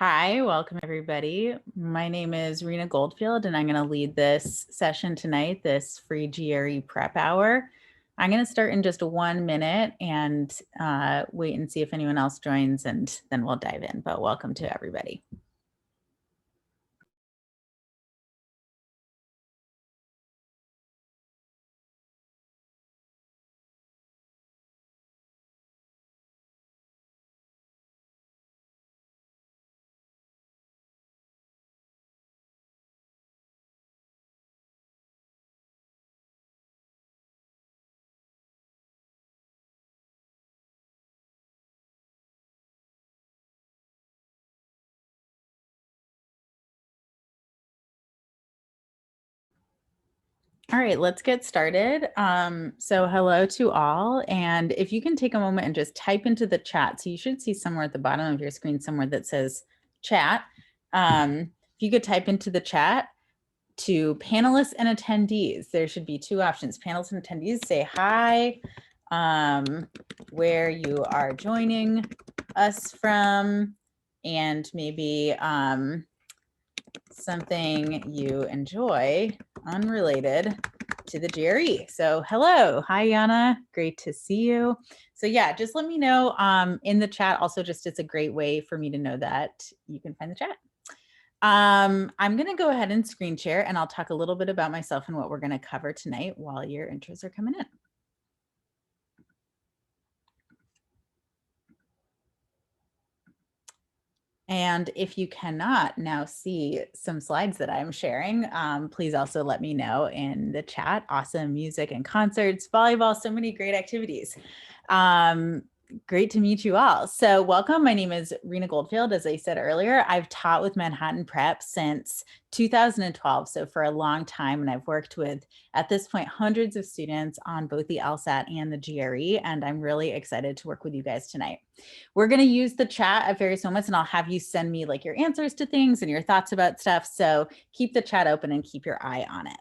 Hi, welcome everybody. My name is Rina Goldfield, and I'm going to lead this session tonight, this free GRE prep hour. I'm going to start in just 1 minute and wait and see if anyone else joins, and then we'll dive in. But welcome to everybody. All right, let's get started. So hello to all. And if you can take a moment and just type into the chat. So you should see somewhere at the bottom of your screen somewhere that says chat. If you could type into the chat to panelists and attendees, there should be two options. Panelists and attendees, say hi, where you are joining us from, and maybe something you enjoy unrelated to the GRE. So hello, hi Yana, great to see you. So yeah, just let me know in the chat. Also, just it's a great way for me to know that you can find the chat. I'm going to go ahead and screen share, and I'll talk a little bit about myself and what we're going to cover tonight while your intros are coming in. And if you cannot now see some slides that I'm sharing, please also let me know in the chat. Awesome music and concerts, volleyball, so many great activities. Great to meet you all. So welcome. My name is Rina Goldfield. As I said earlier, I've taught with Manhattan Prep since 2012. So for a long time, and I've worked with, at this point, hundreds of students on both the LSAT and the GRE. And I'm really excited to work with you guys tonight. We're going to use the chat at various moments, and I'll have you send me like your answers to things and your thoughts about stuff. So keep the chat open and keep your eye on it.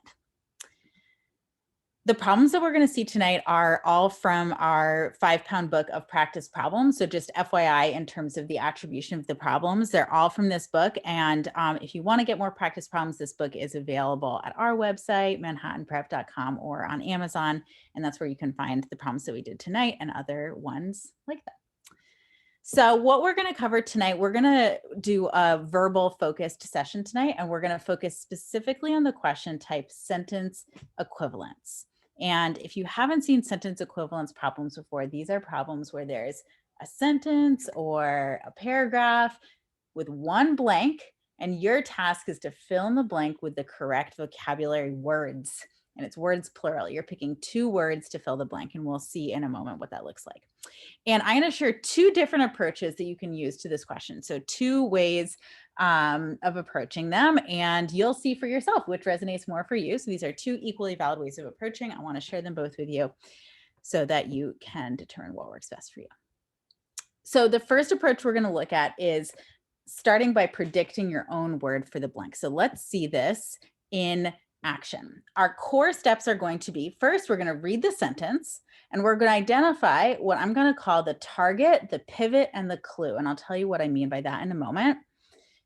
The problems that we're going to see tonight are all from our 5-pound book of practice problems. So just FYI, in terms of the attribution of the problems, they're all from this book. And if you want to get more practice problems, this book is available at our website, manhattanprep.com, or on Amazon. And that's where you can find the problems that we did tonight and other ones like that. So what we're going to cover tonight, we're going to do a verbal focused session tonight, and we're going to focus specifically on the question type sentence equivalence. And if you haven't seen sentence equivalence problems before, these are problems where there's a sentence or a paragraph with one blank, and your task is to fill in the blank with the correct vocabulary words. And it's words plural. You're picking 2 words to fill the blank, and we'll see in a moment what that looks like. And I'm going to share 2 different approaches that you can use to this question. So 2 ways of approaching them, and you'll see for yourself which resonates more for you. So these are 2 equally valid ways of approaching. I want to share them both with you so that you can determine what works best for you. So the first approach we're going to look at is starting by predicting your own word for the blank. So let's see this in action. Our core steps are going to be, first, we're going to read the sentence, and we're going to identify what I'm going to call the target, the pivot, and the clue. And I'll tell you what I mean by that in a moment.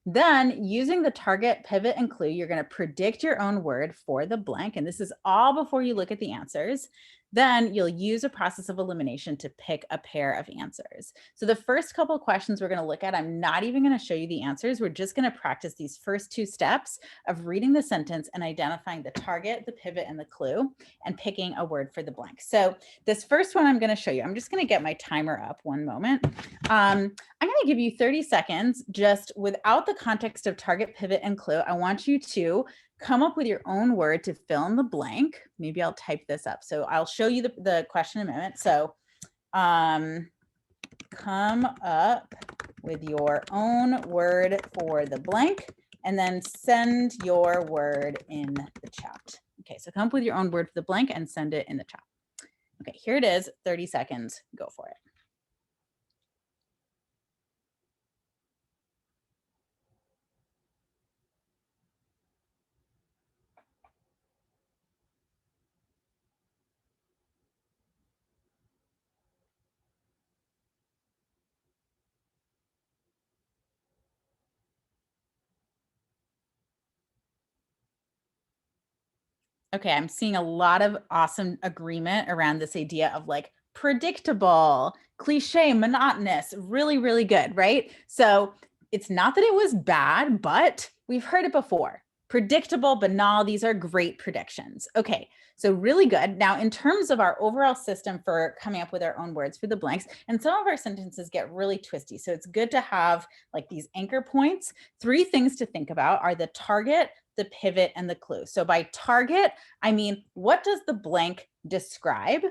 Then, using the target, pivot, and clue, you're going to predict your own word for the blank. And this is all before you look at the answers. Then you'll use a process of elimination to pick a pair of answers. So the first couple of questions we're going to look at, I'm not even going to show you the answers. We're just going to practice these first 2 steps of reading the sentence and identifying the target, the pivot, and the clue, and picking a word for the blank. So this first one I'm going to show you, I'm just going to get my timer up one moment. I'm going to give you 30 seconds just without the context of target, pivot, and clue. I want you to come up with your own word to fill in the blank. Maybe I'll type this up. So I'll show you the question in a minute. So come up with your own word for the blank, and then send your word in the chat. Okay, so come up with your own word for the blank and send it in the chat. Okay, here it is, 30 seconds, go for it. Okay, I'm seeing a lot of awesome agreement around this idea of like predictable, cliche, monotonous, really, really good, right? So it's not that it was bad, but we've heard it before. Predictable, banal, these are great predictions. Okay, so really good. Now, in terms of our overall system for coming up with our own words for the blanks, and some of our sentences get really twisty. So it's good to have like these anchor points. 3 things to think about are the target, the pivot, and the clue. So by target, I mean, what does the blank describe?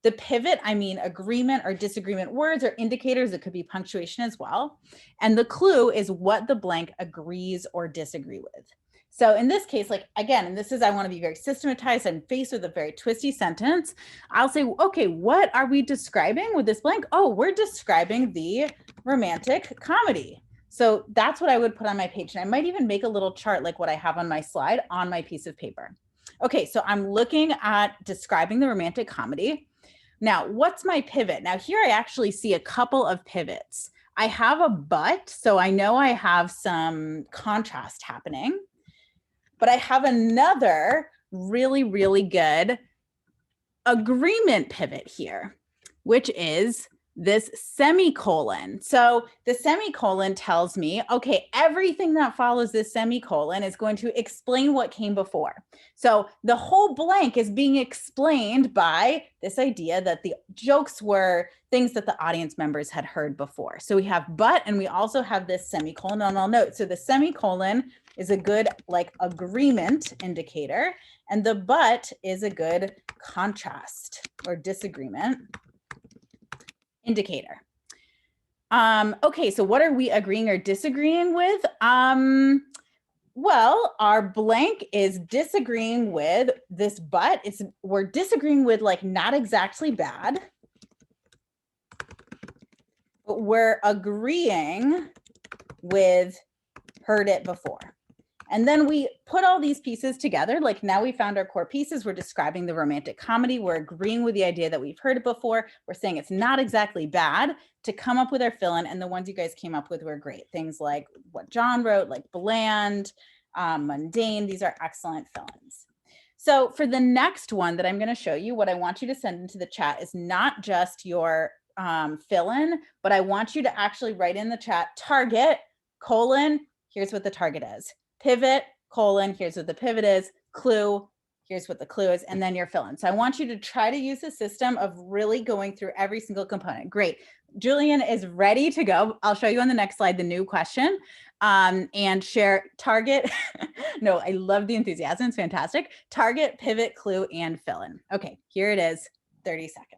The pivot, I mean, agreement or disagreement words or indicators. It could be punctuation as well. And the clue is what the blank agrees or disagree with. So in this case, like, again, and this is, I want to be very systematized. I'm faced with a very twisty sentence. I'll say, okay, what are we describing with this blank? Oh, we're describing the romantic comedy. So that's what I would put on my page. And I might even make a little chart like what I have on my slide on my piece of paper. Okay, so I'm looking at describing the romantic comedy. Now, what's my pivot? Now, here I actually see a couple of pivots. I have a but, so I know I have some contrast happening, but I have another really, really good agreement pivot here, which is this semicolon. So the semicolon tells me, okay, everything that follows this semicolon is going to explain what came before. So the whole blank is being explained by this idea that the jokes were things that the audience members had heard before. So we have but, and we also have this semicolon, and I'll note, so the semicolon is a good like agreement indicator, and the but is a good contrast or disagreement indicator. Okay, so what are we agreeing or disagreeing with? Well, our blank is disagreeing with this but. We're disagreeing with like not exactly bad, but we're agreeing with heard it before. And then we put all these pieces together. Like now we found our core pieces. We're describing the romantic comedy. We're agreeing with the idea that we've heard it before. We're saying it's not exactly bad to come up with our fill-in. And the ones you guys came up with were great. Things like what John wrote, like bland, mundane. These are excellent fill-ins. So for the next one that I'm going to show you, what I want you to send into the chat is not just your fill-in, but I want you to actually write in the chat target, colon, here's what the target is. Pivot, colon, here's what the pivot is, clue, here's what the clue is, and then your fill-in. So I want you to try to use a system of really going through every single component. Great. Julian is ready to go. I'll show you on the next slide the new question and share target. No, I love the enthusiasm. It's fantastic. Target, pivot, clue, and fill-in. Okay, here it is, 30 seconds.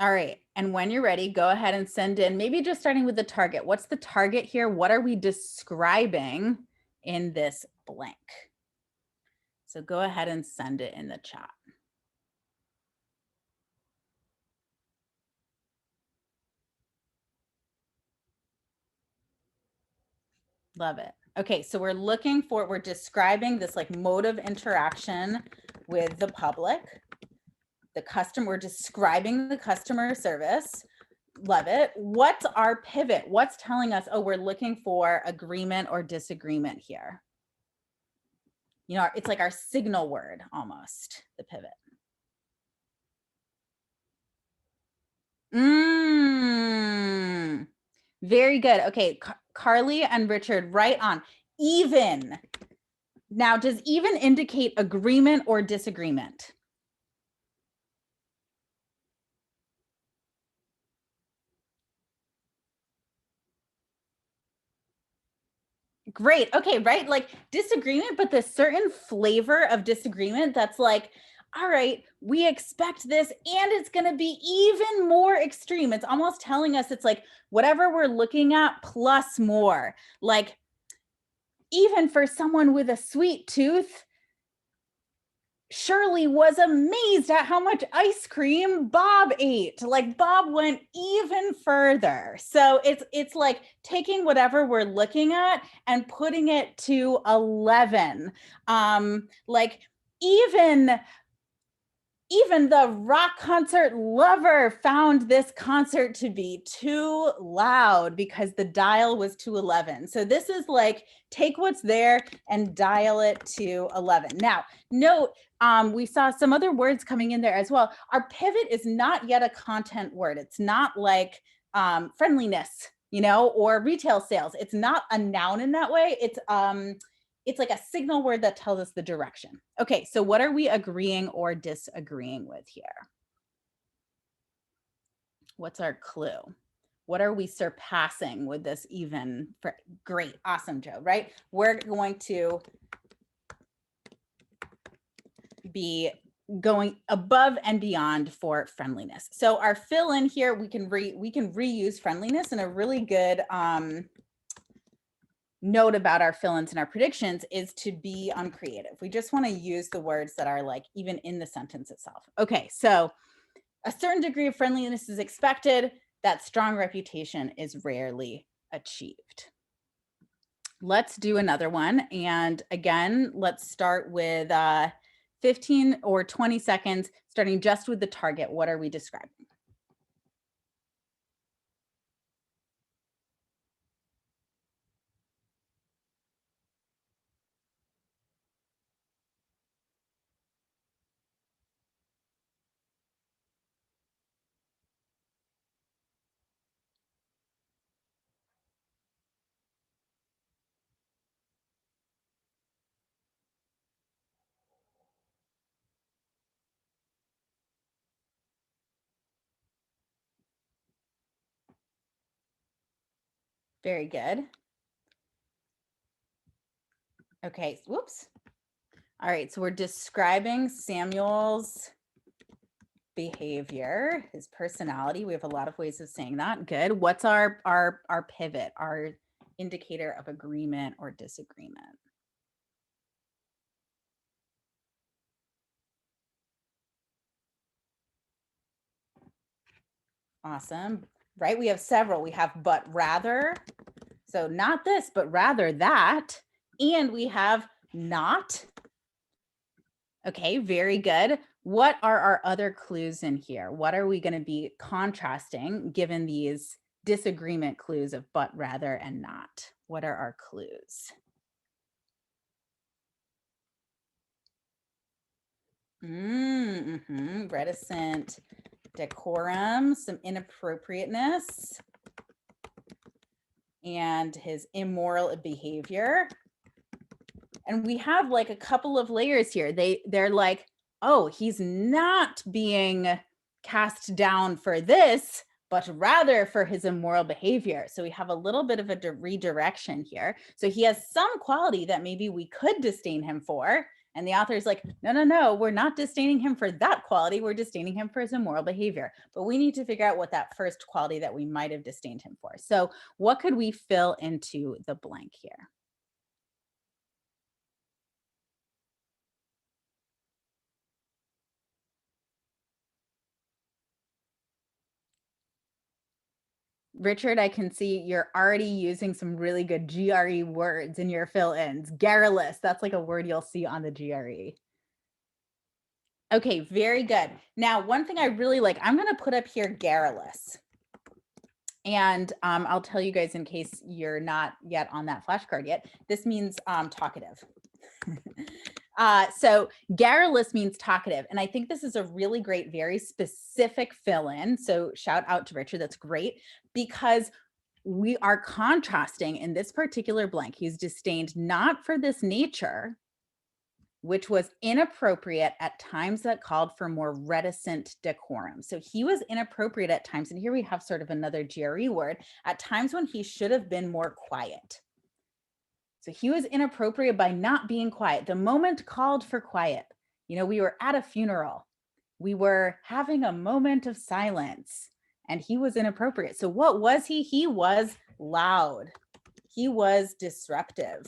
All right, and when you're ready, go ahead and send in, maybe just starting with the target. What's the target here? What are we describing in this blank? So go ahead and send it in the chat. Love it. Okay, so we're describing this like mode of interaction with the public, the customer, we're describing the customer service. Love it. What's our pivot? What's telling us, oh, we're looking for agreement or disagreement here? You know, it's like our signal word almost, the pivot. Very good. Okay, Carly and Richard, right on. Even. Now, does even indicate agreement or disagreement? Great. Okay, right? Like disagreement, but the certain flavor of disagreement that's like, all right, we expect this and it's going to be even more extreme. It's almost telling us it's like whatever we're looking at plus more. Like even for someone with a sweet tooth, Shirley was amazed at how much ice cream Bob ate. Like Bob went even further. So it's like taking whatever we're looking at and putting it to 11. Like even the rock concert lover found this concert to be too loud because the dial was to 11. So this is like, take what's there and dial it to 11. Now, note, we saw some other words coming in there as well. Our pivot is not yet a content word. It's not like friendliness, you know, or retail sales. It's not a noun in that way. It's like a signal word that tells us the direction. Okay, so what are we agreeing or disagreeing with here? What's our clue? What are we surpassing with this even? Great, awesome, Joe, right? We're going to be going above and beyond for friendliness. So our fill in here, we can reuse friendliness in a really good note about our fill-ins and our predictions is to be uncreative. We just want to use the words that are like even in the sentence itself. Okay, so a certain degree of friendliness is expected. That strong reputation is rarely achieved. Let's do another one. And again, let's start with 15 or 20 seconds, starting just with the target. What are we describing? Very good. Okay, whoops. All right, so we're describing Samuel's behavior, his personality. We have a lot of ways of saying that. Good. What's our pivot, our indicator of agreement or disagreement? Awesome. Right? We have several. We have but rather. So not this, but rather that. And we have not. Okay, very good. What are our other clues in here? What are we going to be contrasting given these disagreement clues of but rather and not? What are our clues? Reticent, decorum, some inappropriateness, and his immoral behavior. And we have like a couple of layers here. They're like, oh, he's not being cast down for this, but rather for his immoral behavior. So we have a little bit of a redirection here. So he has some quality that maybe we could disdain him for. And the author is like, no, we're not disdaining him for that quality. We're disdaining him for his immoral behavior. But we need to figure out what that first quality that we might have disdained him for. So what could we fill into the blank here? Richard, I can see you're already using some really good GRE words in your fill-ins. Garrulous, that's like a word you'll see on the GRE. Okay, very good. Now, one thing I really like, I'm going to put up here garrulous. And I'll tell you guys in case you're not yet on that flashcard yet, this means talkative. So garrulous means talkative. And I think this is a really great, very specific fill-in. So shout out to Richard, that's great, because we are contrasting in this particular blank. He's disdained not for this nature, which was inappropriate at times that called for more reticent decorum. So he was inappropriate at times. And here we have sort of another GRE word, at times when he should have been more quiet. So he was inappropriate by not being quiet. The moment called for quiet. You know, we were at a funeral. We were having a moment of silence and he was inappropriate. So what was he? He was loud. He was disruptive.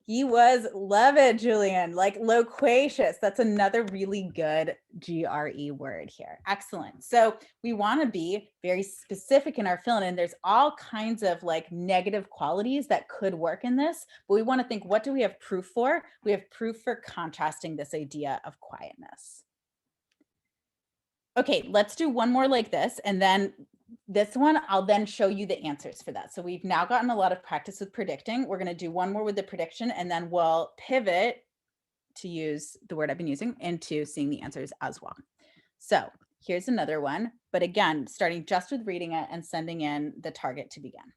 He was, love it, Julian, like loquacious. That's another really good GRE word here. Excellent. So we want to be very specific in our fill-in. There's all kinds of like negative qualities that could work in this, but we want to think, what do we have proof for? We have proof for contrasting this idea of quietness. Okay, let's do one more like this, and then this one, I'll then show you the answers for that. So we've now gotten a lot of practice with predicting. We're going to do one more with the prediction, and then we'll pivot, to use the word I've been using, into seeing the answers as well. So here's another one, but again, starting just with reading it and sending in the target to begin.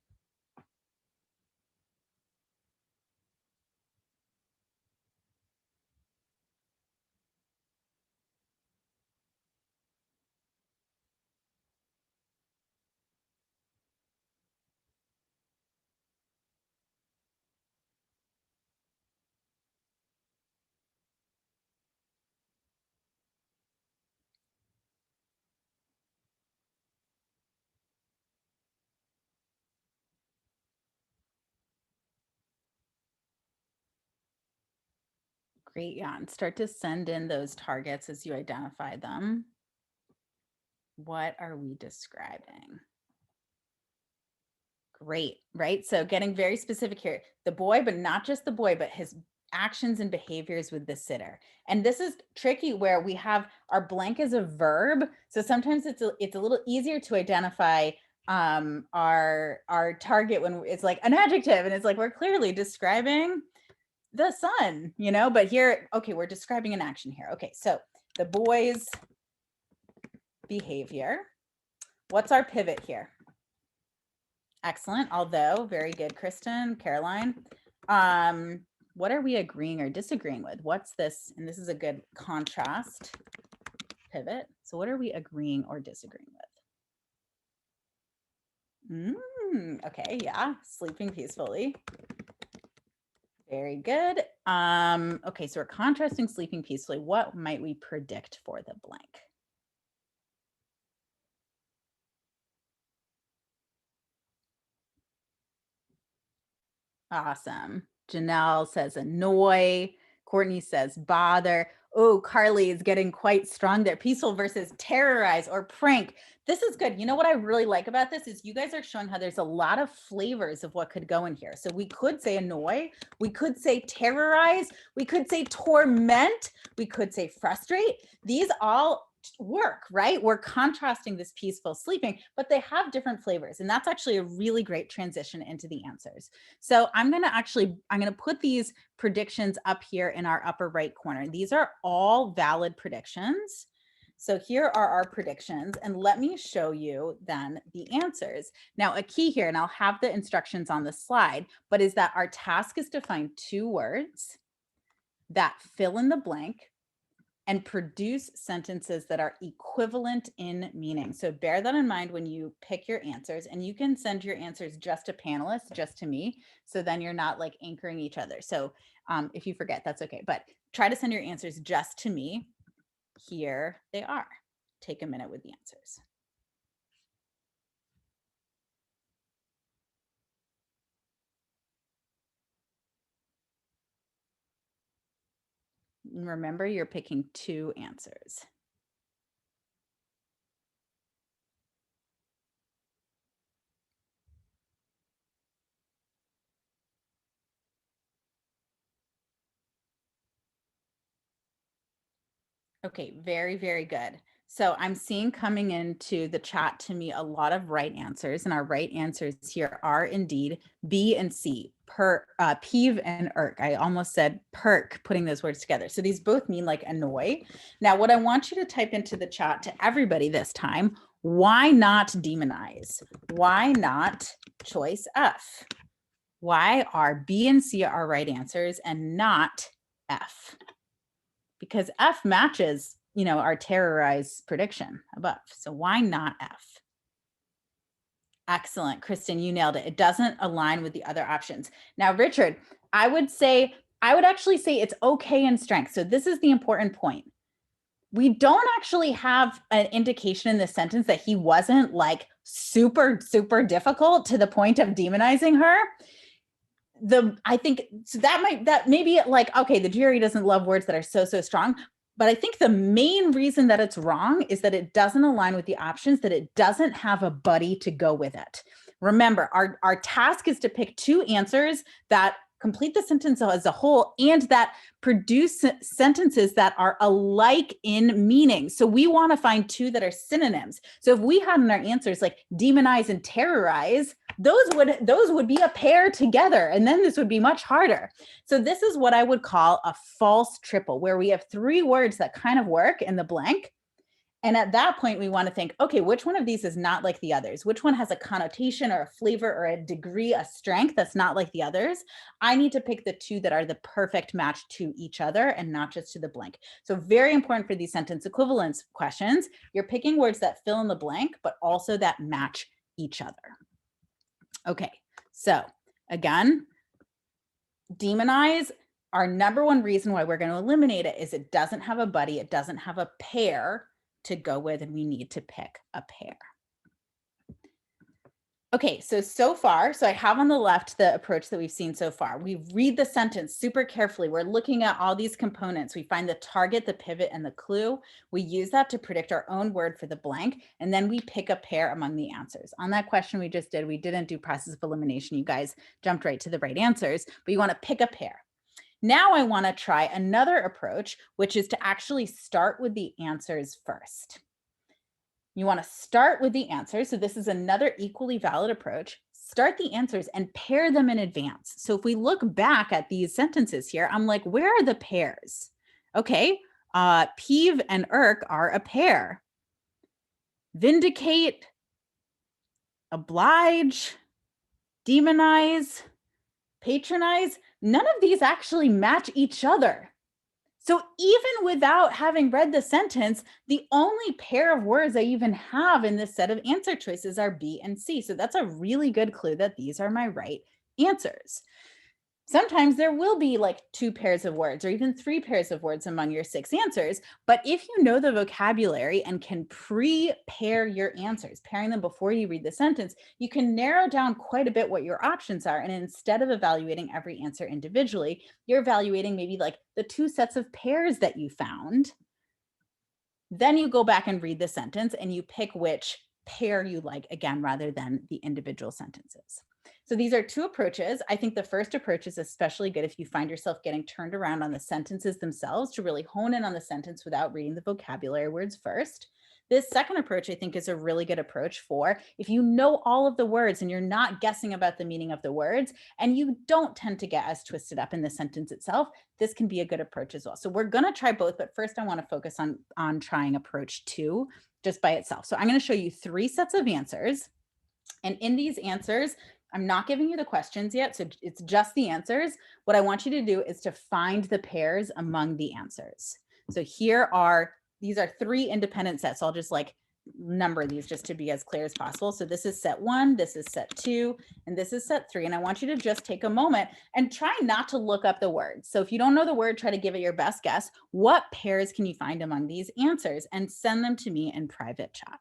Great, Jan. Start to send in those targets as you identify them. What are we describing? Great, right? So getting very specific here, the boy, but not just the boy, but his actions and behaviors with the sitter. And this is tricky where we have our blank as a verb. So sometimes it's a little easier to identify our target when it's like an adjective, and it's like we're clearly describing the sun, you know, but here, okay, we're describing an action here. Okay, so the boy's behavior. What's our pivot here? Excellent. Although, very good, Kristen, Caroline. What are we agreeing or disagreeing with? What's this? And this is a good contrast pivot. So what are we agreeing or disagreeing with? Okay, yeah, sleeping peacefully. Very good. Okay, so we're contrasting sleeping peacefully. What might we predict for the blank? Awesome. Janelle says annoy. Courtney says bother. Oh, Carly is getting quite strong there. Peaceful versus terrorize or prank. This is good. You know what I really like about this is you guys are showing how there's a lot of flavors of what could go in here. So we could say annoy. We could say terrorize. We could say torment. We could say frustrate. These all work, right? We're contrasting this peaceful sleeping, but they have different flavors. And that's actually a really great transition into the answers. So I'm going to put these predictions up here in our upper right corner. These are all valid predictions. So here are our predictions, and let me show you then the answers. Now, a key here, and I'll have the instructions on the slide, but is that our task is to find two words that fill in the blank and produce sentences that are equivalent in meaning. So bear that in mind when you pick your answers, and you can send your answers just to panelists, just to me. So then you're not like anchoring each other. So if you forget, that's okay. But try to send your answers just to me. Here they are. Take a minute with the answers. Remember, you're picking two answers. Okay, very, very good. So I'm seeing coming into the chat to me a lot of right answers, and our right answers here are indeed B and C, peeve and irk. I almost said perk, putting those words together. So these both mean like annoy. Now, what I want you to type into the chat to everybody this time, why not demonize? Why not choice F? Why are B and C our right answers and not F? Because F matches, you know, our terrorize prediction above. So why not F? Excellent, Kristen, you nailed it. It doesn't align with the other options. Now, Richard, I would actually say it's okay in strength. So this is the important point. We don't actually have an indication in this sentence that he wasn't like super, super difficult to the point of demonizing her. I think so that maybe like, okay, the GRE doesn't love words that are so strong, but I think the main reason that it's wrong is that it doesn't align with the options, that it doesn't have a buddy to go with it. Remember, our task is to pick two answers that complete the sentence as a whole and that produce sentences that are alike in meaning. So we want to find two that are synonyms. So if we had in our answers like demonize and terrorize, those would be a pair together, and then this would be much harder. So this is what I would call a false triple, where we have three words that kind of work in the blank. And at that point, we want to think, okay, which one of these is not like the others? Which one has a connotation or a flavor or a degree, a strength that's not like the others? I need to pick the two that are the perfect match to each other and not just to the blank. So very important for these sentence equivalence questions. You're picking words that fill in the blank, but also that match each other. Okay, so again, demonize, our number one reason why we're going to eliminate it is it doesn't have a buddy, it doesn't have a pair to go with, and we need to pick a pair. Okay, so far, I have on the left the approach that we've seen so far. We read the sentence super carefully. We're looking at all these components. We find the target, the pivot, and the clue. We use that to predict our own word for the blank, and then we pick a pair among the answers. On that question we just did, we didn't do process of elimination. You guys jumped right to the right answers, but you want to pick a pair. Now I want to try another approach, which is to actually start with the answers first. You want to start with the answers. So this is another equally valid approach. Start the answers and pair them in advance. So if we look back at these sentences here, I'm like, where are the pairs? Okay, peeve and irk are a pair. Vindicate, oblige, demonize, patronize, none of these actually match each other. So even without having read the sentence, the only pair of words I even have in this set of answer choices are B and C. So that's a really good clue that these are my right answers. Sometimes there will be like two pairs of words or even three pairs of words among your six answers. But if you know the vocabulary and can pre-pair your answers, pairing them before you read the sentence, you can narrow down quite a bit what your options are. And instead of evaluating every answer individually, you're evaluating maybe like the two sets of pairs that you found. Then you go back and read the sentence and you pick which pair you like, again, rather than the individual sentences. So these are two approaches. I think the first approach is especially good if you find yourself getting turned around on the sentences themselves, to really hone in on the sentence without reading the vocabulary words first. This second approach, I think, is a really good approach for if you know all of the words and you're not guessing about the meaning of the words, and you don't tend to get as twisted up in the sentence itself, this can be a good approach as well. So we're going to try both, but first I want to focus on trying approach 2 just by itself. So I'm going to show you 3 sets of answers. And in these answers, I'm not giving you the questions yet, so it's just the answers. What I want you to do is to find the pairs among the answers. So these are 3 independent sets. So I'll just like number these just to be as clear as possible. So this is set 1, this is set 2, and this is set 3. And I want you to just take a moment and try not to look up the words. So if you don't know the word, try to give it your best guess. What pairs can you find among these answers? And send them to me in private chat.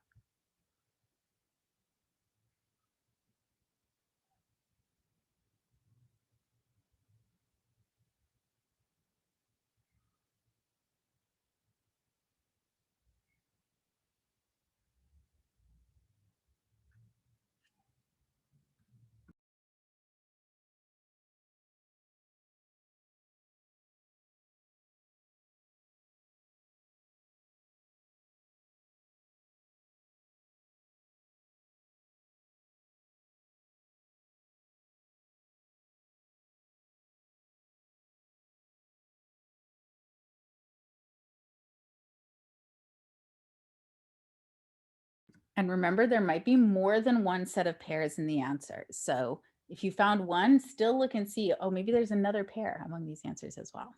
And remember, there might be more than one set of pairs in the answers. So if you found one, still look and see, oh, maybe there's another pair among these answers as well.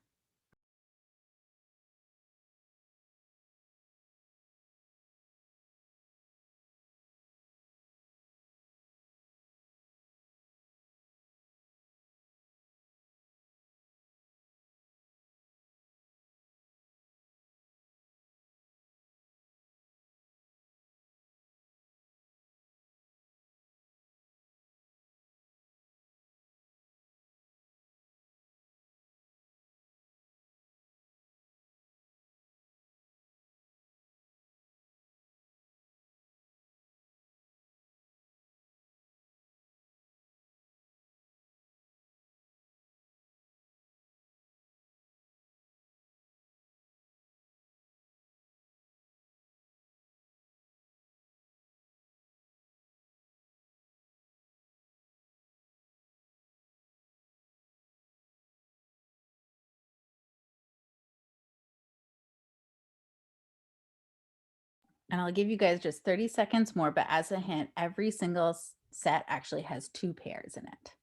And I'll give you guys just 30 seconds more, but as a hint, every single set actually has 2 pairs in it.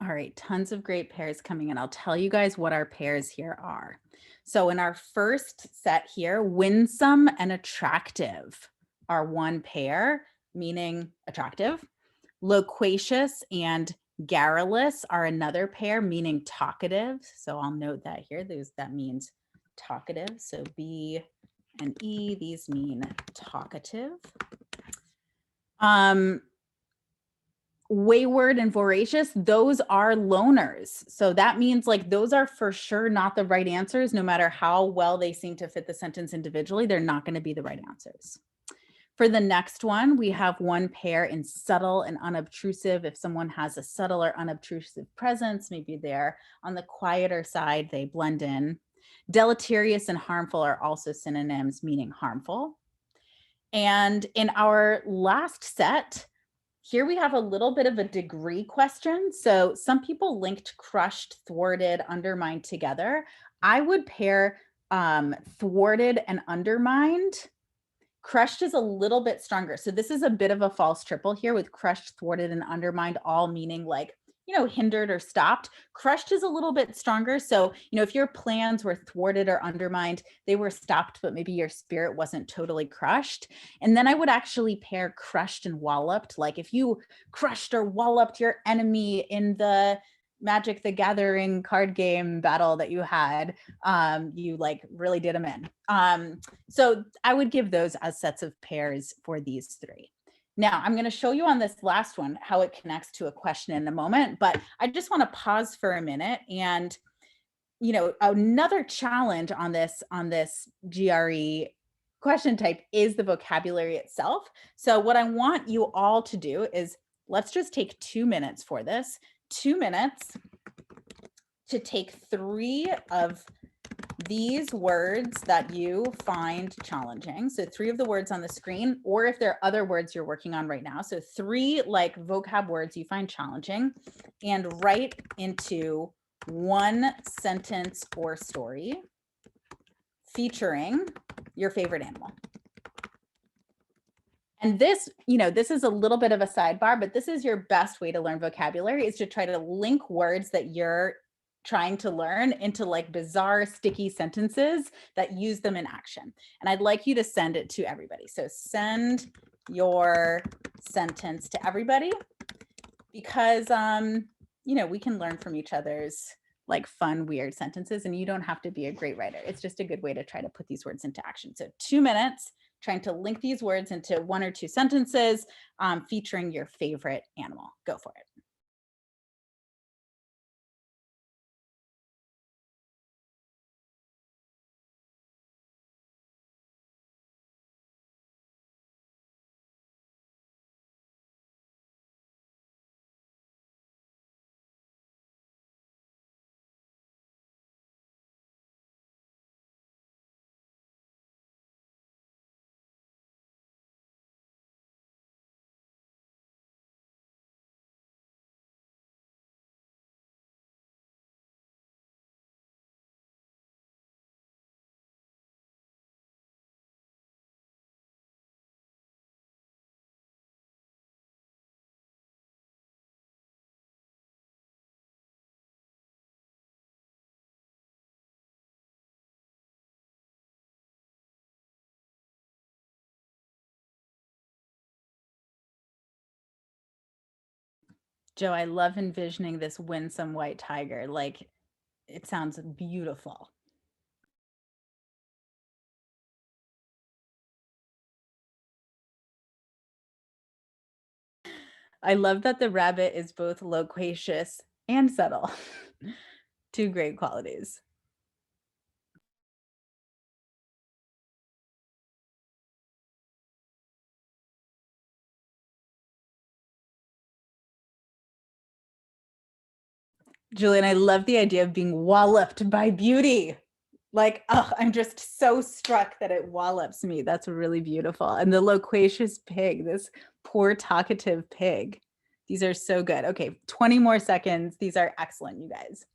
All right, tons of great pairs coming in. I'll tell you guys what our pairs here are. So in our first set here, winsome and attractive are one pair, meaning attractive. Loquacious and garrulous are another pair, meaning talkative. So I'll note that here. That means talkative. So B and E, these mean talkative. Wayward and voracious, those are loners. So that means like those are for sure not the right answers. No matter how well they seem to fit the sentence individually, they're not going to be the right answers. For the next one, we have one pair in subtle and unobtrusive. If someone has a subtle or unobtrusive presence, maybe they're on the quieter side, they blend in. Deleterious and harmful are also synonyms meaning harmful. And in our last set, here we have a little bit of a degree question. So some people linked crushed, thwarted, undermined together. I would pair thwarted and undermined. Crushed is a little bit stronger. So this is a bit of a false triple here with crushed, thwarted, and undermined, all meaning like, hindered or stopped. Crushed is a little bit stronger. So, if your plans were thwarted or undermined, they were stopped, but maybe your spirit wasn't totally crushed. And then I would actually pair crushed and walloped. Like if you crushed or walloped your enemy in the Magic the Gathering card game battle that you had, you like really did them in. So I would give those as sets of pairs for these three. Now I'm going to show you on this last one how it connects to a question in a moment, but I just want to pause for a minute. And another challenge on this GRE question type is the vocabulary itself. So what I want you all to do is let's just take 2 minutes for this. 2 minutes to take 3 of these words that you find challenging. So 3 of the words on the screen, or if there are other words you're working on right now. So 3 like vocab words you find challenging, and write into one sentence or story featuring your favorite animal. And this, this is a little bit of a sidebar, but this is your best way to learn vocabulary, is to try to link words that you're trying to learn into like bizarre sticky sentences that use them in action. And I'd like you to send it to everybody. So send your sentence to everybody, because we can learn from each other's like fun, weird sentences, and you don't have to be a great writer. It's just a good way to try to put these words into action. So 2 minutes trying to link these words into 1 or 2 sentences featuring your favorite animal. Go for it. Joe, I love envisioning this winsome white tiger. Like, it sounds beautiful. I love that the rabbit is both loquacious and subtle. 2 great qualities. Julian, I love the idea of being walloped by beauty. Like, oh, I'm just so struck that it wallops me. That's really beautiful. And the loquacious pig, this poor talkative pig. These are so good. Okay, 20 more seconds. These are excellent, you guys.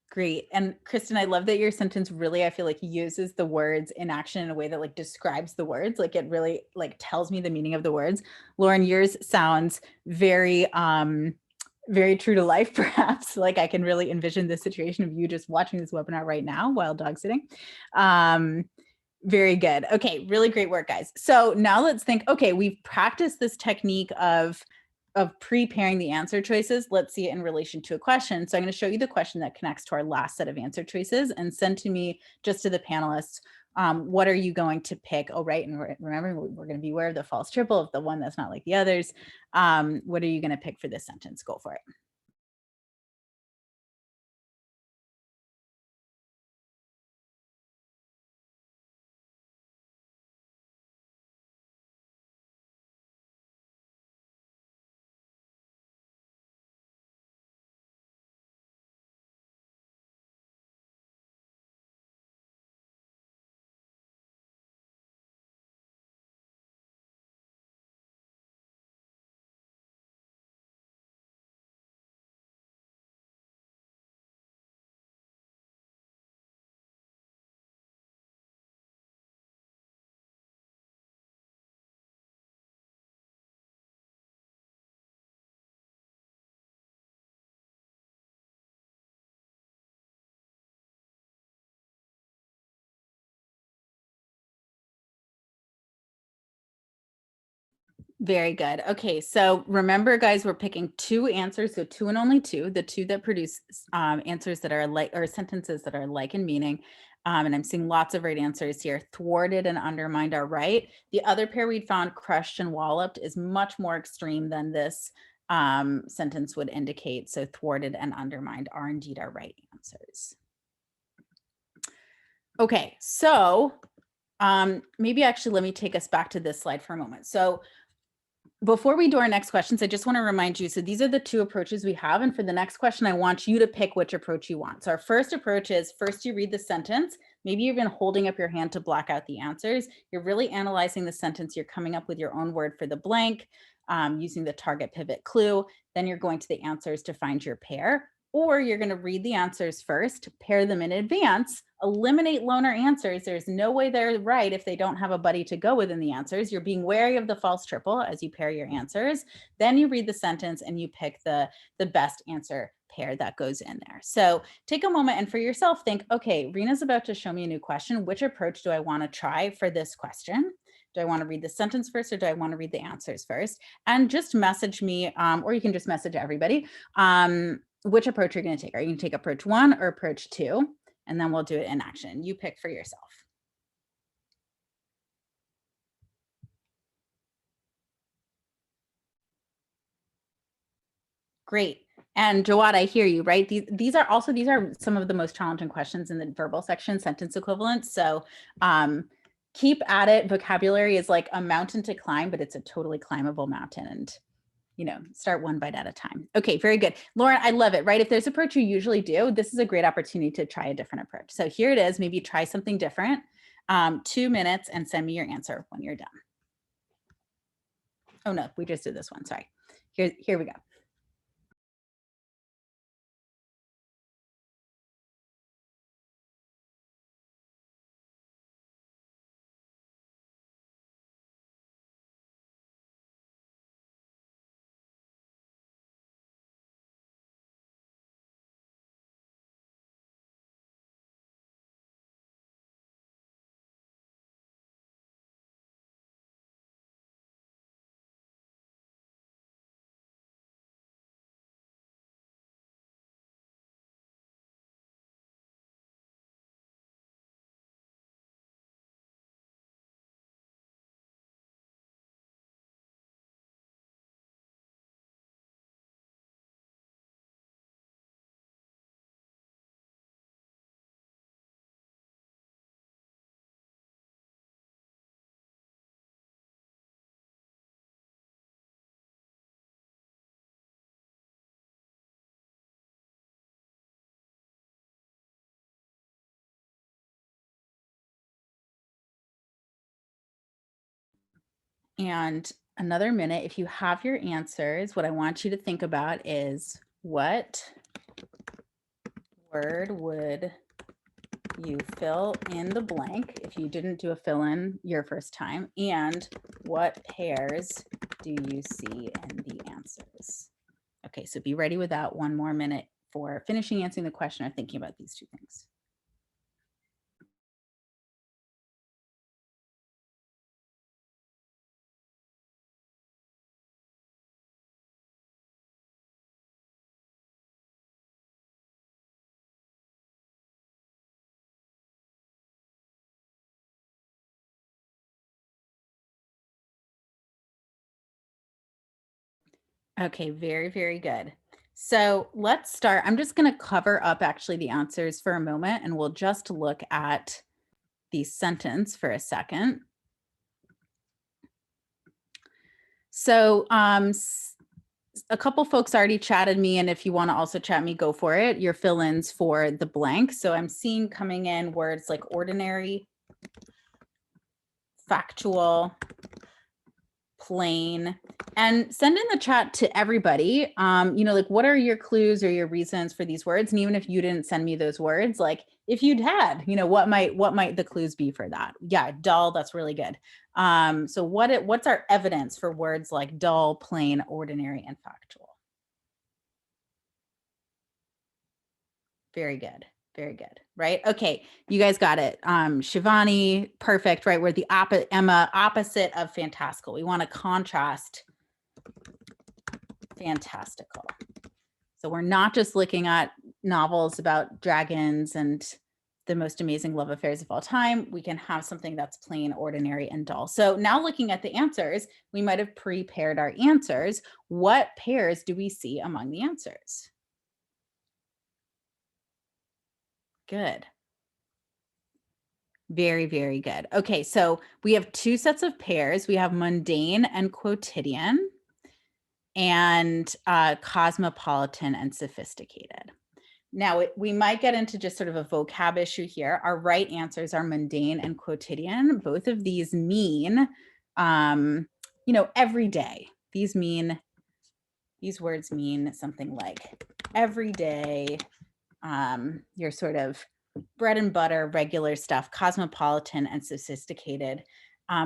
Great. And Kristen, I love that your sentence really, I feel like uses the words in action in a way that like describes the words. Like it really like tells me the meaning of the words. Lauren, yours sounds very true to life, perhaps. Like I can really envision the situation of you just watching this webinar right now while dog sitting. Very good. Okay, really great work, guys. So now let's think, okay, we've practiced this technique of preparing the answer choices. Let's see it in relation to a question. So I'm going to show you the question that connects to our last set of answer choices and send to me, just to the panelists, what are you going to pick? Oh, right. And remember, we're going to be aware of the false triple of the one that's not like the others. What are you going to pick for this sentence? Go for it. Very good. Okay, so remember, guys, we're picking two answers, so two and only two, the two that produce answers that are like, or sentences that are like in meaning. And I'm seeing lots of right answers here. Thwarted and undermined are right. The other pair we'd found, crushed and walloped, is much more extreme than this sentence would indicate. So thwarted and undermined are indeed our right answers. Okay, so maybe actually let me take us back to this slide for a moment. So before we do our next questions, I just want to remind you, so these are the two approaches we have. And for the next question, I want you to pick which approach you want. So our first approach is first you read the sentence. Maybe you've been holding up your hand to block out the answers. You're really analyzing the sentence. You're coming up with your own word for the blank, using the target pivot clue. Then you're going to the answers to find your pair. Or you're going to read the answers first, pair them in advance, eliminate loner answers. There's no way they're right if they don't have a buddy to go within the answers. You're being wary of the false triple as you pair your answers. Then you read the sentence and you pick the best answer pair that goes in there. So take a moment and for yourself think, okay, Rina's about to show me a new question. Which approach do I want to try for this question? Do I want to read the sentence first or do I want to read the answers first? And just message me, or you can just message everybody, which approach you're going to take. Are you going to take approach 1 or approach 2? And then we'll do it in action. You pick for yourself. Great. And Jawad, I hear you, right? These are some of the most challenging questions in the verbal section, sentence equivalence. So keep at it. Vocabulary is like a mountain to climb, but it's a totally climbable mountain. And start one bite at a time. Okay, very good. Lauren, I love it, right? If there's an approach you usually do, this is a great opportunity to try a different approach. So here it is. Maybe try something different. 2 minutes and send me your answer when you're done. Oh no, we just did this one. Sorry. Here we go. And another minute, if you have your answers, what I want you to think about is what word would you fill in the blank if you didn't do a fill in your first time, and what pairs do you see in the answers? Okay, so be ready with that. One more minute for finishing answering the question or thinking about these two things. Okay, very, very good. So let's start. I'm just going to cover up actually the answers for a moment, and we'll just look at the sentence for a second. So a couple folks already chatted me, and if you want to also chat me, go for it. Your fill-ins for the blank. So I'm seeing coming in words like ordinary, factual, plain, and send in the chat to everybody. Like, what are your clues or your reasons for these words? And even if you didn't send me those words, like if you'd had, what might the clues be for that? Yeah, dull, that's really good. So what's our evidence for words like dull, plain, ordinary, and factual? Very good. Very good. Right. Okay. You guys got it. Shivani, perfect. Right. We're the Emma, opposite of fantastical. We want to contrast fantastical. So we're not just looking at novels about dragons and the most amazing love affairs of all time. We can have something that's plain, ordinary, and dull. So now looking at the answers, we might have prepared our answers. What pairs do we see among the answers? Good. Very, very good. Okay, so we have two sets of pairs. We have mundane and quotidian, and cosmopolitan and sophisticated. Now, we might get into just sort of a vocab issue here. Our right answers are mundane and quotidian. Both of these mean, every day. These words mean something like every day, your sort of bread and butter, regular stuff, cosmopolitan and sophisticated.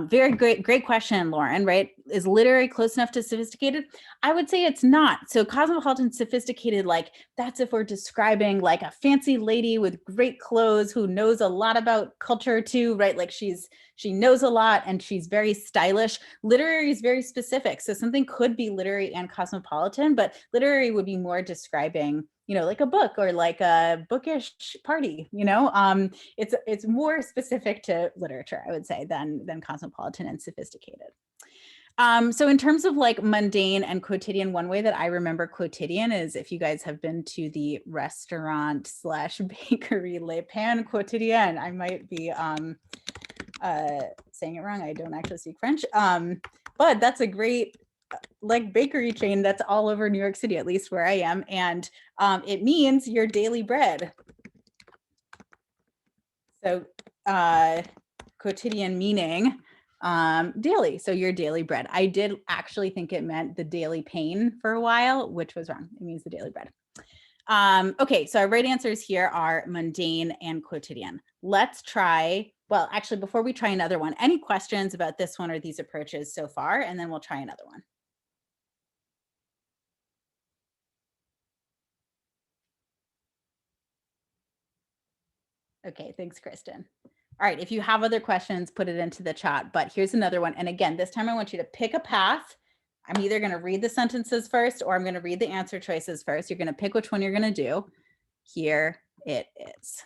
Very great question, Lauren, right? Is literary close enough to sophisticated? I would say it's not. So cosmopolitan, sophisticated, like that's if we're describing like a fancy lady with great clothes who knows a lot about culture too, right? Like she knows a lot and she's very stylish. Literary is very specific. So something could be literary and cosmopolitan, but literary would be more describing like a book or like a bookish party, it's more specific to literature, I would say, than cosmopolitan and sophisticated. So in terms of like mundane and quotidian, one way that I remember quotidian is if you guys have been to the restaurant / bakery Le Pain Quotidien. I might be saying it wrong. I don't actually speak French, but that's a great like bakery chain that's all over New York City, at least where I am. And it means your daily bread. So quotidian meaning daily. So your daily bread. I did actually think it meant the daily pain for a while, which was wrong. It means the daily bread. Okay, so our right answers here are mundane and quotidian. Let's try, well, actually, before we try another one, any questions about this one or these approaches so far? And then we'll try another one. Okay, thanks, Kristen. All right, if you have other questions, put it into the chat, but here's another one. And again, this time I want you to pick a path. I'm either going to read the sentences first or I'm going to read the answer choices first. You're going to pick which one you're going to do. Here it is.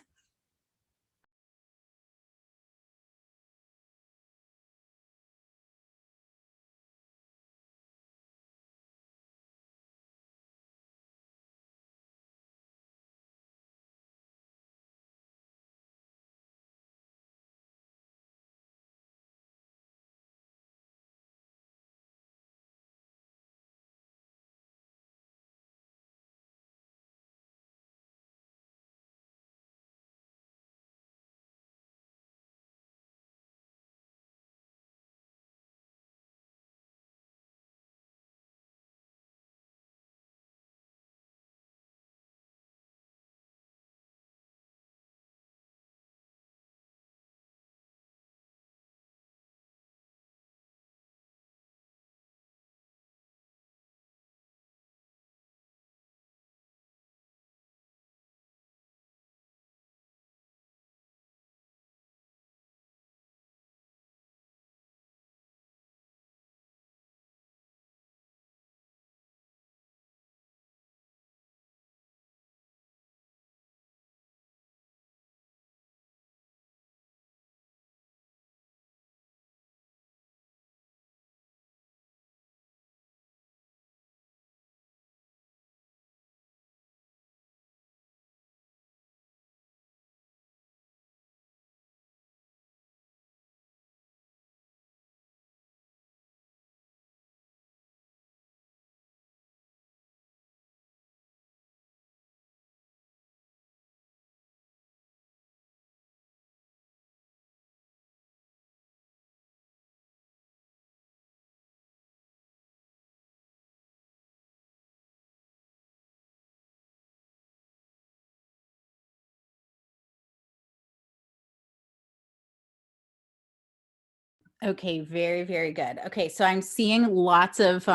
Okay, very, very good. Okay, so I'm seeing lots of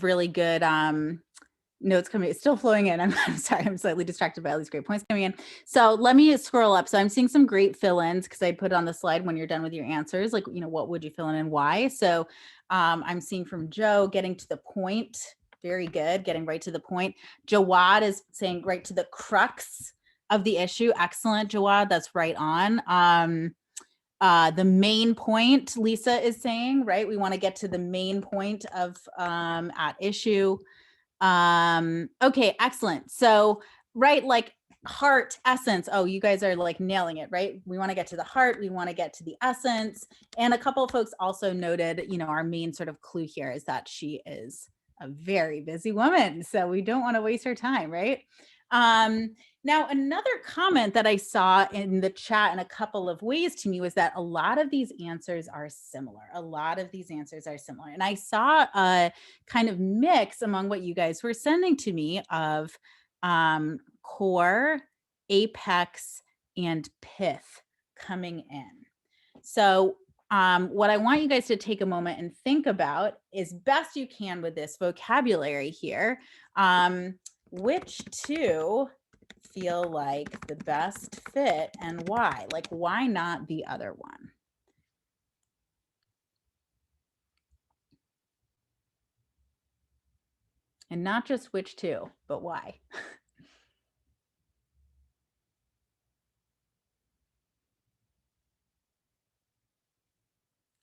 really good notes coming. It's still flowing in. I'm sorry, I'm slightly distracted by all these great points coming in. So let me scroll up. So I'm seeing some great fill-ins because I put on the slide when you're done with your answers, like, what would you fill in and why? So I'm seeing from Joe, getting to the point. Very good, getting right to the point. Jawad is saying right to the crux of the issue. Excellent, Jawad. That's right on. The main point, Lisa is saying, right? We want to get to the main point of at issue. Okay, excellent. So, right, like heart, essence. Oh, you guys are like nailing it, right? We want to get to the heart, we want to get to the essence. And a couple of folks also noted, our main sort of clue here is that she is a very busy woman. So we don't want to waste her time, right? Now, another comment that I saw in the chat in a couple of ways to me was that a lot of these answers are similar. And I saw a kind of mix among what you guys were sending to me of core, apex, and pith coming in. So what I want you guys to take a moment and think about is best you can with this vocabulary here. Which two feel like the best fit and why? Like, why not the other one? And not just which two, but why?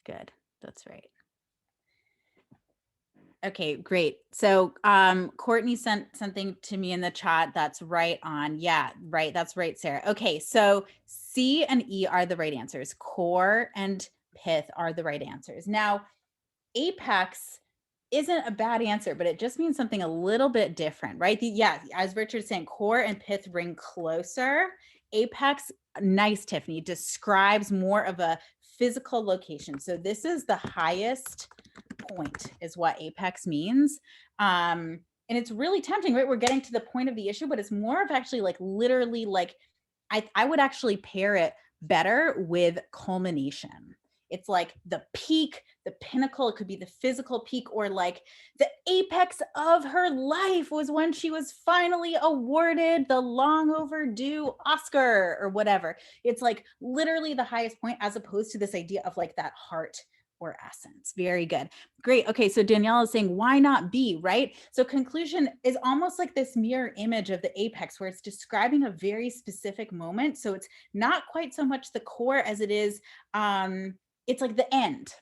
Good. That's right. Okay, great. So Courtney sent something to me in the chat that's right on. Yeah, right. That's right, Sarah. Okay, so C and E are the right answers. Core and pith are the right answers. Now, apex isn't a bad answer, but it just means something a little bit different, right? Yeah, as Richard's saying, core and pith bring closer. Apex, nice, Tiffany, describes more of a physical location. So this is the highest point is what apex means. And it's really tempting, right? We're getting to the point of the issue, but it's more of actually like literally like, I would actually pair it better with culmination. It's like the peak, the pinnacle. It could be the physical peak, or like the apex of her life was when she was finally awarded the long overdue Oscar or whatever. It's like literally the highest point, as opposed to this idea of like that heart or essence. Very good. Great. Okay. So Danielle is saying, why not B, right? So conclusion is almost like this mirror image of the apex where it's describing a very specific moment. So it's not quite so much the core as it is, it's like the end.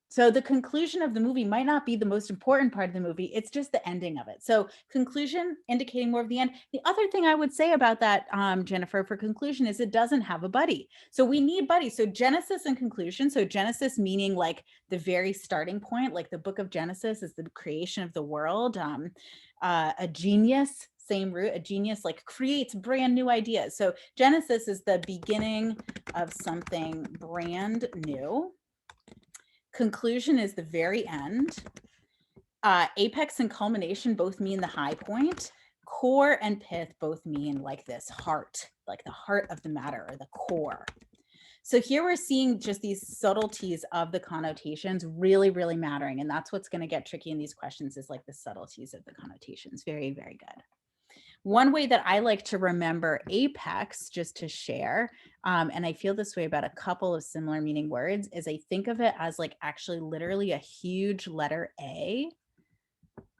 So the conclusion of the movie might not be the most important part of the movie. It's just the ending of it. So conclusion indicating more of the end. The other thing I would say about that, Jennifer, for conclusion is it doesn't have a buddy. So we need buddies. So Genesis and conclusion. So Genesis meaning like the very starting point, like the book of Genesis is the creation of the world. A genius, same root, a genius like creates brand new ideas. So Genesis is the beginning of something brand new. Conclusion is the very end. Apex and culmination both mean the high point. Core and pith both mean like this heart, like the heart of the matter or the core. So here we're seeing just these subtleties of the connotations really, really mattering. And that's what's going to get tricky in these questions is like the subtleties of the connotations. Very, very good. One way that I like to remember apex, just to share, and I feel this way about a couple of similar meaning words, is I think of it as like actually literally a huge letter A.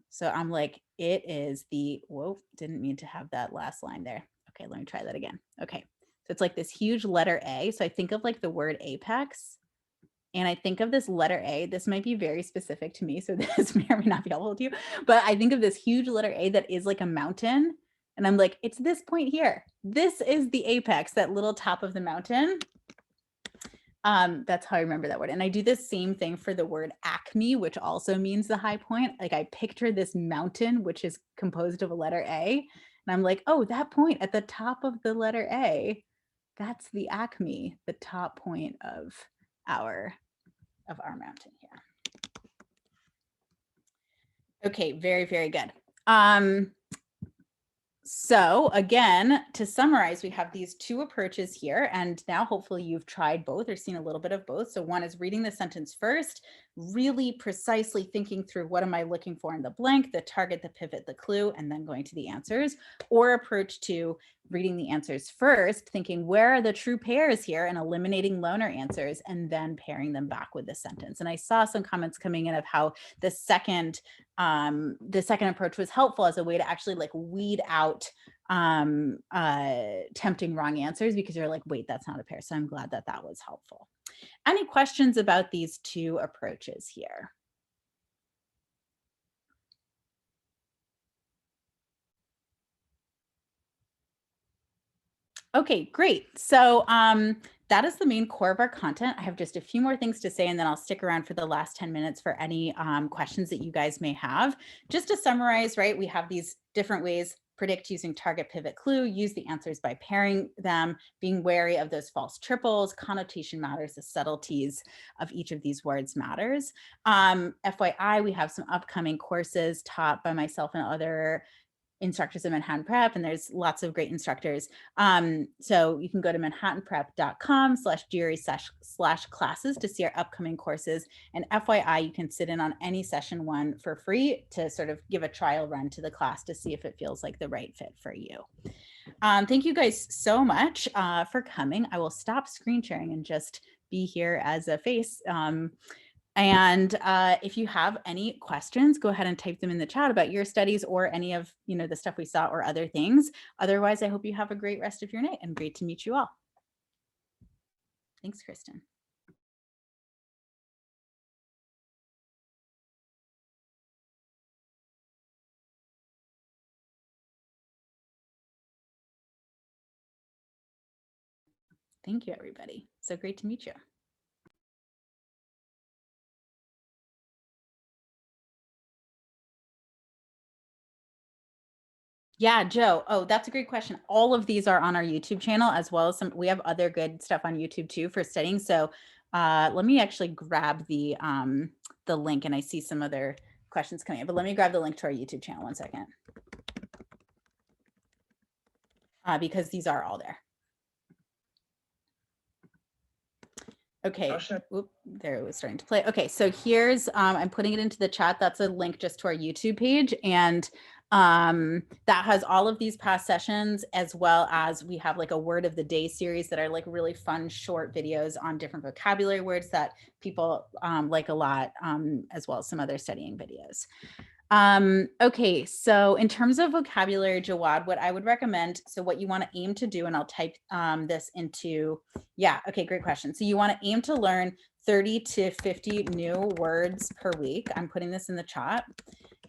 So I'm like, it is the, whoa, didn't mean to have that last line there. Okay, let me try that again. Okay, so it's like this huge letter A. So I think of like the word apex, and I think of this letter A. This might be very specific to me, so this may or may not be helpful to you, but I think of this huge letter A that is like a mountain. And I'm like, it's this point here. This is the apex, that little top of the mountain. That's how I remember that word. And I do the same thing for the word acme, which also means the high point. Like I picture this mountain, which is composed of a letter A. And I'm like, oh, that point at the top of the letter A, that's the acme, the top point of our mountain here. Okay, very, very good. So again, to summarize, we have these two approaches here, and now hopefully you've tried both or seen a little bit of both. So one is reading the sentence first, really precisely thinking through what am I looking for in the blank, the target, the pivot, the clue, and then going to the answers. Or approach two, reading the answers first, thinking where are the true pairs here and eliminating loner answers, and then pairing them back with the sentence. And I saw some comments coming in of how the second approach was helpful as a way to actually like weed out tempting wrong answers, because you're like, wait, that's not a pair. So I'm glad that that was helpful. Any questions about these two approaches here? Okay, great. So that is the main core of our content. I have just a few more things to say, and then I'll stick around for the last 10 minutes for any questions that you guys may have. Just to summarize, right, we have these different ways: predict using target, pivot, clue, use the answers by pairing them, being wary of those false triples, connotation matters, the subtleties of each of these words matters. FYI, we have some upcoming courses taught by myself and other instructors in Manhattan Prep, and there's lots of great instructors. So you can go to manhattanprep.com/GRE/classes to see our upcoming courses. And FYI, you can sit in on any session one for free to sort of give a trial run to the class to see if it feels like the right fit for you. Thank you guys so much for coming. I will stop screen sharing and just be here as a face. And if you have any questions, go ahead and type them in the chat about your studies or any of the stuff we saw or other things. Otherwise, I hope you have a great rest of your night, and great to meet you all. Thanks, Kristen. Thank you, everybody. So great to meet you. Yeah, Joe. Oh, that's a great question. All of these are on our YouTube channel, as well as we have other good stuff on YouTube too for studying. So let me actually grab the link, and I see some other questions coming in, but let me grab the link to our YouTube channel 1 second. Because these are all there. Okay, oop, there it was starting to play. Okay, so here's, I'm putting it into the chat. That's a link just to our YouTube page. And that has all of these past sessions, as well as we have like a word of the day series that are like really fun, short videos on different vocabulary words that people like a lot, as well as some other studying videos. Okay, so in terms of vocabulary, Jawad, what I would recommend, so what you want to aim to do, and I'll type this into, yeah, okay, great question. So you want to aim to learn 30 to 50 new words per week. I'm putting this in the chat.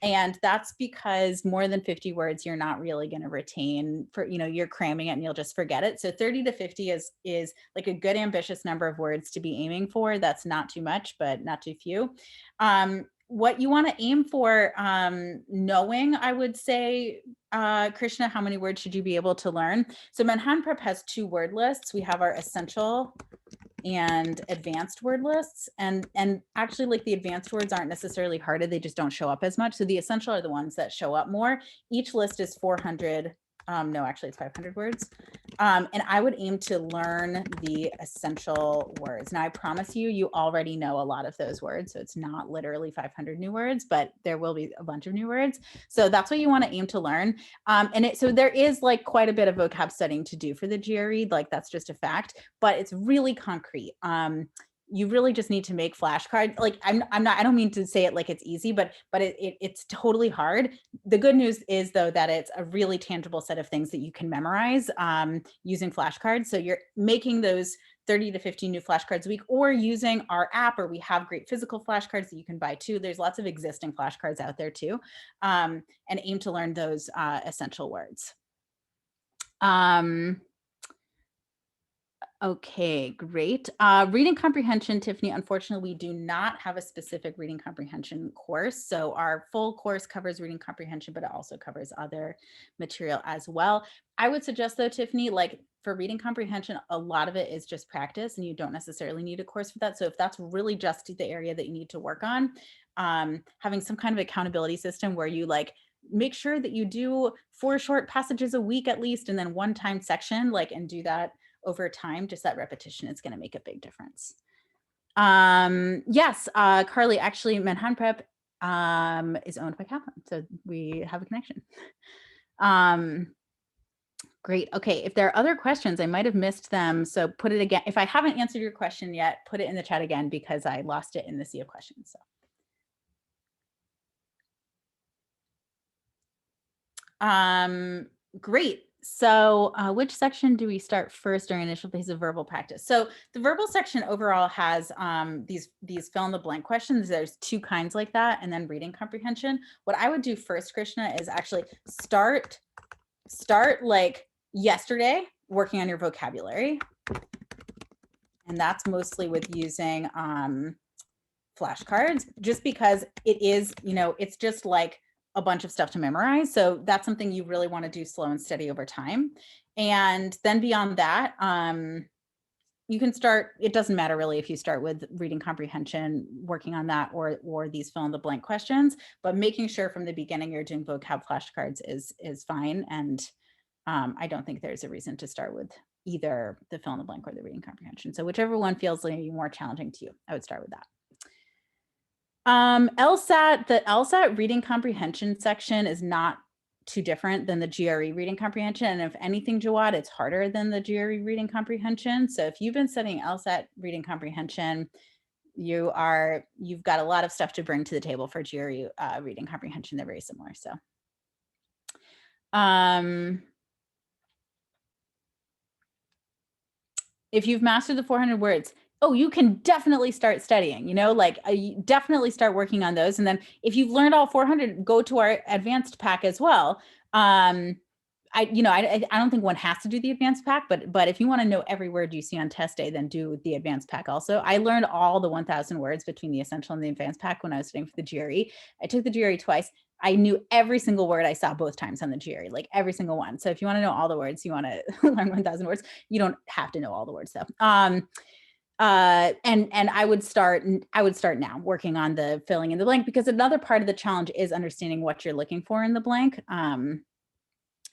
And that's because more than 50 words, you're not really going to retain for, you're cramming it and you'll just forget it. So 30 to 50 is like a good ambitious number of words to be aiming for. That's not too much, but not too few. What you want to aim for, knowing, I would say, Krishna, how many words should you be able to learn? So Manhattan Prep has 2 word lists. We have our essential and advanced word lists, and actually, like, the advanced words aren't necessarily harder, they just don't show up as much. So the essential are the ones that show up more. Each list is 400, no, actually it's 500 words. And I would aim to learn the essential words. Now, I promise you, you already know a lot of those words, so it's not literally 500 new words, but there will be a bunch of new words. So that's what you want to aim to learn. So there is like quite a bit of vocab studying to do for the GRE, like that's just a fact, but it's really concrete. You really just need to make flashcards. Like I don't mean to say it like it's easy, but it's totally hard. The good news is, though, that it's a really tangible set of things that you can memorize using flashcards. So you're making those 30 to 50 new flashcards a week, or using our app, or we have great physical flashcards that you can buy too. There's lots of existing flashcards out there too, and aim to learn those essential words. Okay, great. Reading comprehension, Tiffany, unfortunately, we do not have a specific reading comprehension course. So our full course covers reading comprehension, but it also covers other material as well. I would suggest, though, Tiffany, like for reading comprehension, a lot of it is just practice, and you don't necessarily need a course for that. So if that's really just the area that you need to work on, having some kind of accountability system where you like make sure that you do 4 short passages a week at least, and then 1 timed section, like, and do that over time. Just that repetition is going to make a big difference. Yes, Carly, actually Manhattan Prep is owned by Kaplan, so we have a connection. Great. Okay, if there are other questions, I might have missed them, so put it again. If I haven't answered your question yet, put it in the chat again because I lost it in the sea of questions. So. Great. So which section do we start first during initial phase of verbal practice? So the verbal section overall has these fill in the blank questions. There's 2 kinds like that, and then reading comprehension. What I would do first, Krishna, is actually start like yesterday working on your vocabulary. And that's mostly with using flashcards, just because it is, it's just like a bunch of stuff to memorize. So that's something you really want to do slow and steady over time. And then beyond that, you can start, it doesn't matter really if you start with reading comprehension, working on that, or these fill in the blank questions, but making sure from the beginning you're doing vocab flashcards is fine. And I don't think there's a reason to start with either the fill in the blank or the reading comprehension. So whichever one feels like more challenging to you, I would start with that. LSAT, the LSAT reading comprehension section is not too different than the GRE reading comprehension. And if anything, Jawad, it's harder than the GRE reading comprehension. So if you've been studying LSAT reading comprehension, you've got a lot of stuff to bring to the table for GRE reading comprehension. They're very similar. So, if you've mastered the 400 words, oh, you can definitely start studying, definitely start working on those. And then if you've learned all 400, go to our advanced pack as well. I don't think one has to do the advanced pack, but if you want to know every word you see on test day, then do the advanced pack also. I learned all the 1,000 words between the essential and the advanced pack when I was studying for the GRE. I took the GRE twice. I knew every single word I saw both times on the GRE, like every single one. So if you want to know all the words, you want to learn 1,000 words, you don't have to know all the words though. And I would start now working on the filling in the blank, because another part of the challenge is understanding what you're looking for in the blank.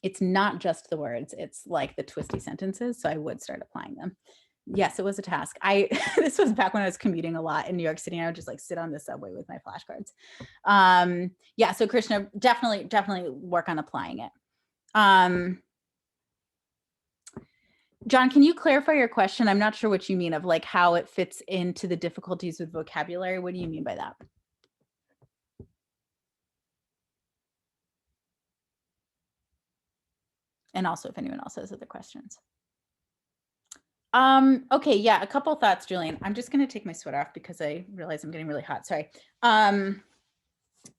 It's not just the words, it's like the twisty sentences. So I would start applying them. Yes, it was a task. This was back when I was commuting a lot in New York City, and I would just like sit on the subway with my flashcards. Yeah, so Krishna, definitely work on applying it. John, can you clarify your question? I'm not sure what you mean of like how it fits into the difficulties with vocabulary. What do you mean by that? And also if anyone else has other questions. Okay, yeah, a couple thoughts, Julian. I'm just going to take my sweater off because I realize I'm getting really hot. Sorry.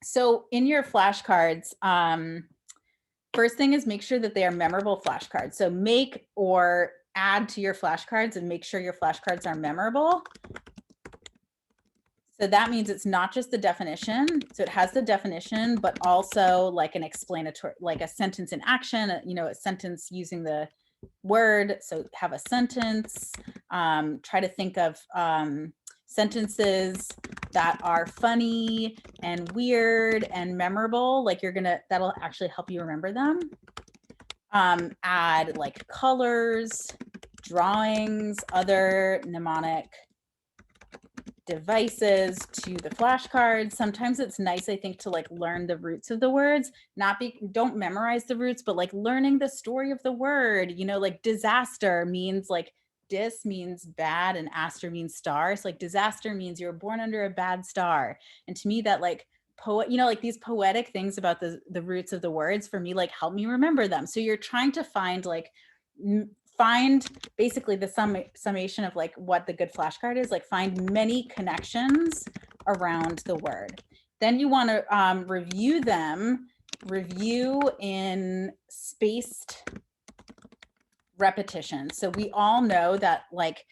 So in your flashcards, first thing is make sure that they are memorable flashcards. So make or add to your flashcards and make sure your flashcards are memorable. So that means it's not just the definition. So it has the definition, but also like an explanatory, like a sentence in action, a sentence using the word. So have a sentence, try to think of sentences that are funny and weird and memorable. Like that'll actually help you remember them. Add like colors, drawings, other mnemonic devices to the flashcards. Sometimes it's nice, I think, to like learn the roots of the words, don't memorize the roots, but like learning the story of the word, like disaster means like dis means bad and aster means star. So like disaster means you're born under a bad star. And to me that like like these poetic things about the roots of the words for me, like help me remember them. So you're trying to find basically the summation of like what the good flashcard is, like find many connections around the word. Then you want to review in spaced repetition. So we all know that like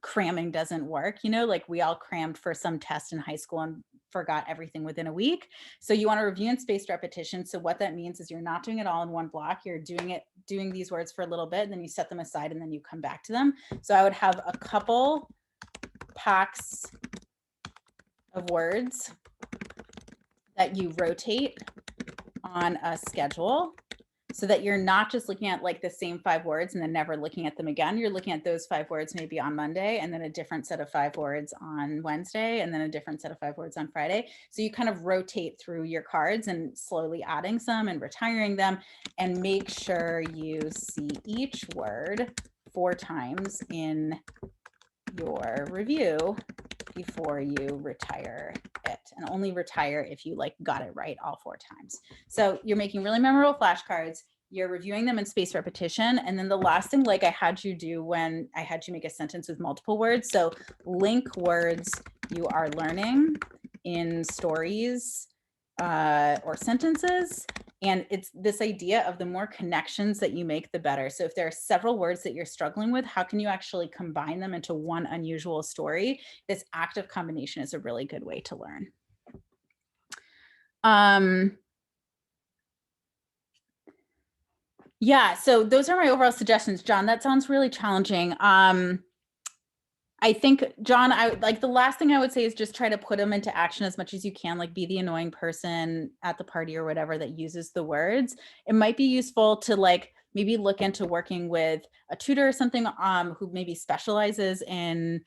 cramming doesn't work, like we all crammed for some test in high school and forgot everything within a week. So you want to review in spaced repetition. So what that means is you're not doing it all in one block. You're doing these words for a little bit, and then you set them aside and then you come back to them. So I would have a couple packs of words that you rotate on a schedule so that you're not just looking at like the same 5 words and then never looking at them again. You're looking at those 5 words maybe on Monday, and then a different set of 5 words on Wednesday, and then a different set of 5 words on Friday. So you kind of rotate through your cards and slowly adding some and retiring them, and make sure you see each word 4 times in your review before you retire it, and only retire if you like got it right all 4 times. So you're making really memorable flashcards, you're reviewing them in spaced repetition, and then the last thing, like I had you do when I had you make a sentence with multiple words. So link words you are learning in stories or sentences. And it's this idea of the more connections that you make, the better. So if there are several words that you're struggling with, how can you actually combine them into one unusual story? This active combination is a really good way to learn. Yeah, so those are my overall suggestions, John. That sounds really challenging. I think, John, like the last thing I would say is just try to put them into action as much as you can, like be the annoying person at the party or whatever that uses the words. It might be useful to like maybe look into working with a tutor or something who maybe specializes in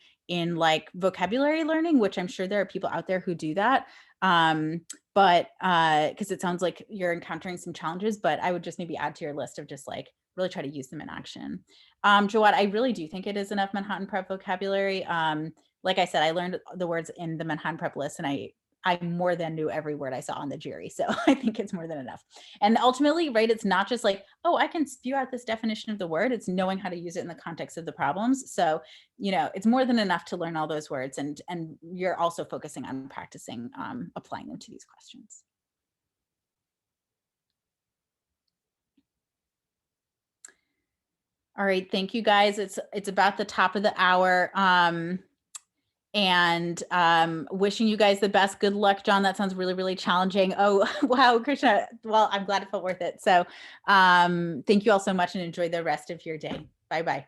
like vocabulary learning, which I'm sure there are people out there who do that. But because it sounds like you're encountering some challenges, but I would just maybe add to your list of just like really try to use them in action. Jawad, I really do think it is enough Manhattan Prep vocabulary. Like I said, I learned the words in the Manhattan Prep list, and I more than knew every word I saw on the GRE. So I think it's more than enough. And ultimately, right, it's not just like, oh, I can spew out this definition of the word. It's knowing how to use it in the context of the problems. So, you know, it's more than enough to learn all those words. And you're also focusing on practicing applying them to these questions. All right, thank you guys. It's about the top of the hour. And wishing you guys the best. Good luck, John. That sounds really, really challenging. Oh, wow, Krishna. Well, I'm glad it felt worth it. So thank you all so much, and enjoy the rest of your day. Bye-bye.